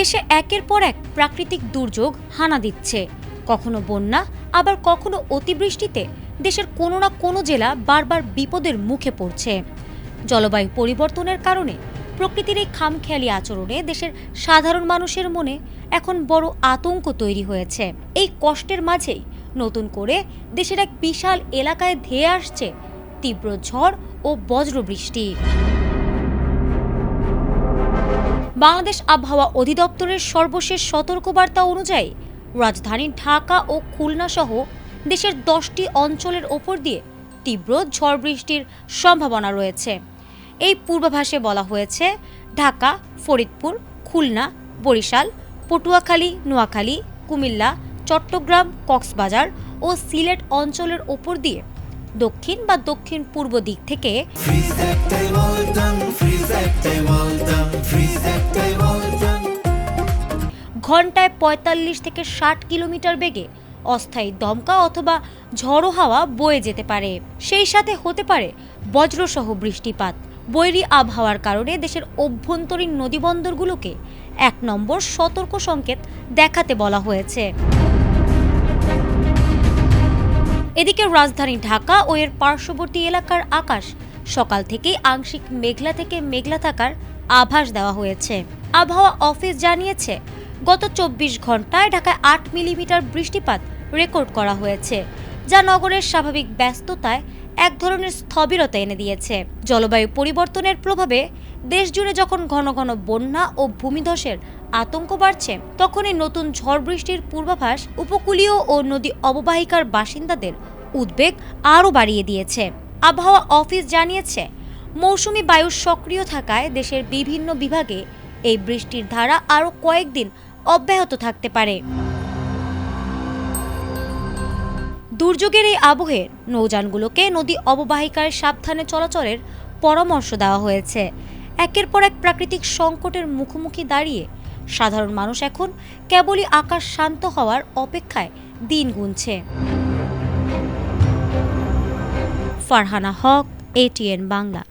দেশে একের পর এক প্রাকৃতিক দুর্যোগ হানা দিচ্ছে। কখনো বন্যা, আবার কখনো অতিবৃষ্টিতে দেশের কোনো না কোনো জেলা বারবার বিপদের মুখে পড়ছে। জলবায়ু পরিবর্তনের কারণে প্রকৃতির এই খামখেয়ালি আচরণে দেশের সাধারণ মানুষের মনে এখন বড় আতঙ্ক তৈরি হয়েছে। এই কষ্টের মাঝেই নতুন করে দেশের এক বিশাল এলাকায় ধেয়ে আসছে তীব্র ঝড় ও বজ্রবৃষ্টি। বাংলাদেশ আবহাওয়া অধিদপ্তরের সর্বশেষ সতর্কবার্তা অনুযায়ী রাজধানী ঢাকা ও খুলনা সহ দেশের 10টি অঞ্চলের ওপর দিয়ে তীব্র ঝড় বৃষ্টির সম্ভাবনা রয়েছে। এই পূর্বাভাসে বলা হয়েছে, ঢাকা, ফরিদপুর, খুলনা, বরিশাল, পটুয়াখালী, নোয়াখালী, কুমিল্লা, চট্টগ্রাম, কক্সবাজার ও সিলেট অঞ্চলের ওপর দিয়ে দক্ষিণ বা দক্ষিণ পূর্ব দিক থেকে ঘন্টায় ৪৫ থেকে ৬০ কিলোমিটার বেগে অস্থায়ী দমকা অথবা ঝড়ো হাওয়া বয়ে যেতে পারে। সেই সাথে হতে পারে বজ্রসহ বৃষ্টিপাত। বৈরী আবহাওয়ার কারণে দেশের অভ্যন্তরীণ নদীবন্দরগুলোকে ১ নম্বর সতর্ক সংকেত দেখাতে বলা হয়েছে। এদিকে রাজধানী ঢাকা ও এর পার্শ্ববর্তী এলাকার আকাশ সকাল থেকেই আংশিক মেঘলা থেকে মেঘলা থাকার আভাস দেওয়া হয়েছে। আবহাওয়া অফিস জানিয়েছে, গত ২৪ ঘন্টায় ঢাকায় ৮ মিলিমিটার বৃষ্টিপাত রেকর্ড করা হয়েছে, যা নগরের স্বাভাবিক ব্যস্ততায় এক ধরনের স্থবিরতা এনে দিয়েছে। জলবায়ু পরিবর্তনের প্রভাবে দেশজুড়ে যখন ঘন ঘন বন্যা ও ভূমিধসের আতঙ্ক বাড়ছে, তখনই নতুন ঝড় বৃষ্টির পূর্বাভাস উপকূলীয় ও নদী অববাহিকার বাসিন্দাদের উদ্বেগ আরও বাড়িয়ে দিয়েছে। আবহাওয়া অফিস জানিয়েছে, মৌসুমি বায়ু সক্রিয় থাকায় দেশের বিভিন্ন বিভাগে এই বৃষ্টির ধারা আরও কয়েকদিন অব্যাহত থাকতে পারে। দুর্যোগের এই আবহে নৌযানগুলোকে নদী অববাহিকায় সাবধানে চলাচলের পরামর্শ দেওয়া হয়েছে। একের পর এক প্রাকৃতিক সংকটের মুখোমুখি দাঁড়িয়ে সাধারণ মানুষ এখন কেবলই আকাশ শান্ত হওয়ার অপেক্ষায় দিন গুনছে। ফারহানা হক, ATN বাংলা।